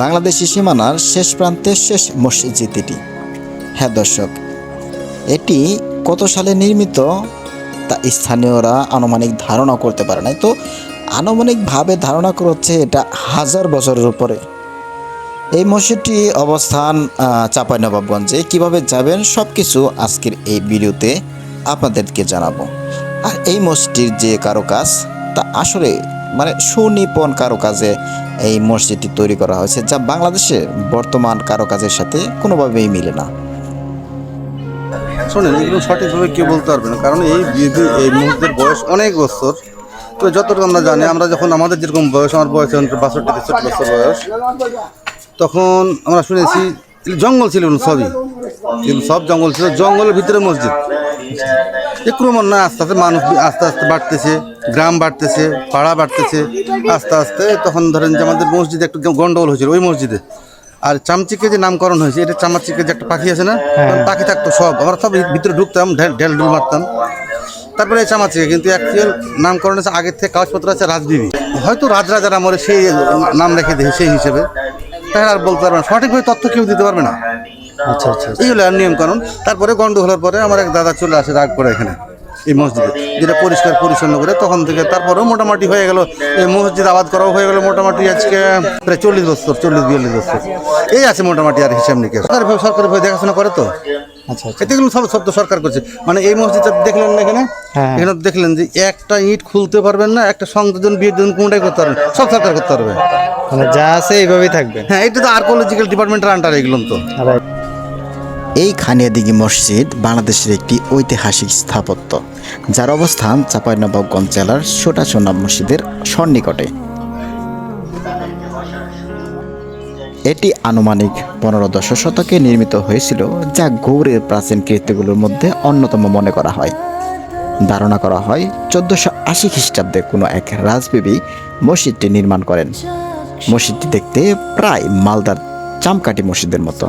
বাংলাদেশি সীমানার শেষ প্রান্তে শেষ মসজিদ এটি। হ্যাঁ দর্শক, এটি কত সালে নির্মিত তা স্থানীয়রা আনুমানিক ধারণা করতে পারে নাই। তো আনুমানিকভাবে ধারণা করা হচ্ছে এটা 1000 বছরের উপরে। এই মসজিদটি অবস্থান চাঁপাইনবাবগঞ্জে। কিভাবে যাবেন সব কিছু আজকের এই ভিডিওতে আপনাদেরকে জানাবো। আর এই মসজিদটির যে কারুকাজ তা আসলে সুনিপুণ কারুকাজে এই মসজিদটি তৈরি করা হয়েছে, যা বাংলাদেশের বর্তমান কারুকাজের সাথে কোনোভাবেই মিলে না। শোনেন, এগুলো সঠিকভাবে কেউ বলতে পারবে না, কারণ এই মসজিদের বয়স অনেক বছর। তো যতটুকু আমরা জানি, আমরা যখন আমাদের যেরকম বয়স, আমার বয়স 62-63 বছর বয়স, তখন আমরা শুনেছি জঙ্গল ছিল সবই, কিন্তু সব জঙ্গল ছিল, জঙ্গলের ভিতরে মসজিদ। ক্রমান্বয়ে আস্তে আস্তে মানুষ আস্তে আস্তে বাড়তেছে, গ্রাম বাড়তেছে, পাড়া বাড়তেছে, আস্তে আস্তে তখন ধরেন যে আমাদের মসজিদে একটু গন্ডগোল হয়েছিল ওই মসজিদে। আর চামচিকে যে নামকরণ হয়েছে, এটা চামাচিকে যে একটা পাখি আছে না, পাখি থাকতো সব, আমরা সব ভিতরে ঢুকতাম, ঢেল ঢুল মারতাম। তারপরে এই চামাচিকে কিন্তু অ্যাকচুয়াল নামকরণ হচ্ছে আগের থেকে কাগজপত্র আছে রাজবিবি, হয়তো রাজরাজার আমলে সেই নাম রেখে দেয় সেই হিসেবে। তাহলে আর বলতে পারবে না, সঠিকভাবে তথ্য কেউ দিতে পারবে না। আচ্ছা আচ্ছা, এই হলো আর নিয়ম কানুন। তারপরে গন্ডগোল হওয়ার পরে আমার এক দাদা চলে আসে রাগ করে এখানে এই মসজিদে, যেটা পরিষ্কার পরিচ্ছন্ন করে। তখন থেকে তারপরেও মোটামুটি হয়ে গেল, এই মসজিদ আবাদ করাও হয়ে গেল মোটামুটি আজকে প্রায় 40 বছর, 40-42 বছর এই আছে মোটামুটি। আর হিসাব নিকেশ সরকারিভাবে দেখাশোনা করে তো। আচ্ছা আচ্ছা, এগুলো সব তো সরকার করছে। এই মসজিদটা দেখলেন না এখানে, এখানে দেখলেন যে একটা ইট খুলতে পারবেন না, একটা সংযোজন বিয়ের জন্য কোনটাই করতে পারবেন, সব সরকার করতে পারবে। যা আছে এইভাবেই থাকবে। হ্যাঁ, এটা তো আর্কোলজিক্যাল ডিপার্টমেন্টের আন্ডারে এগুলো তো। এই খানিয়াদিঘি মসজিদ বাংলাদেশের একটি ঐতিহাসিক স্থাপত্য, যার অবস্থান চাঁপাইনবাবগঞ্জ জেলার ছোটাচোনা মসজিদের সন্নিকটে। এটি আনুমানিক 15দশ শতকে নির্মিত হয়েছিল, যা গৌড়ের প্রাচীন কীর্তিগুলোর মধ্যে অন্যতম মনে করা হয়। ধারণা করা হয় 1480 খ্রিস্টাব্দে কোনো এক রাজবিবি মসজিদটি নির্মাণ করেন। মসজিদটি দেখতে প্রায় মালদার চামকাঠি মসজিদের মতো।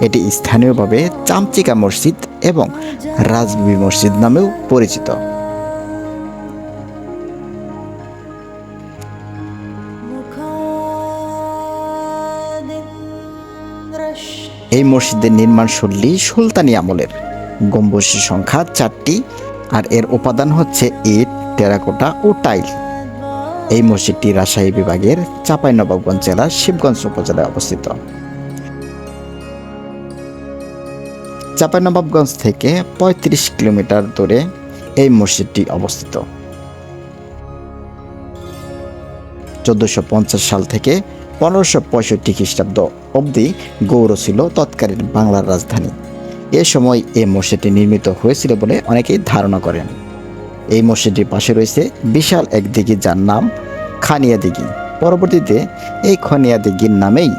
এটি স্থানীয়ভাবে চামচিকা মসজিদ এবং রাজবিবি মসজিদ নামেও পরিচিত। এই মসজিদের নির্মাণ শৈলী সুলতানি আমলের। গম্বুজের সংখ্যা 4টি, আর এর উপাদান হচ্ছে ইট, টেরাকোটা ও টাইল। এই মসজিদটি রাজশাহী বিভাগের চাঁপাইনবাবগঞ্জ জেলার শিবগঞ্জ উপজেলায় অবস্থিত। চাঁপাইনবাবগঞ্জ থেকে 35 কিলোমিটার দূরে এই মসজিদটি অবস্থিত। 1450 সাল থেকে 1565 খ্রিস্টাব্দ অবধি গৌড় ছিল তৎকালীন বাংলার রাজধানী। এ সময় এই মসজিদটি নির্মিত হয়েছিল বলে অনেকেই ধারণা করেন। এই মসজিদটির পাশে রয়েছে বিশাল এক দিঘি, যার নাম খানিয়া দিঘি। পরবর্তীতে এই খানিয়া দিঘির নামেই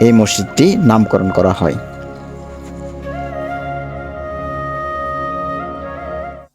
এই মসজিদটি নামকরণ করা হয়।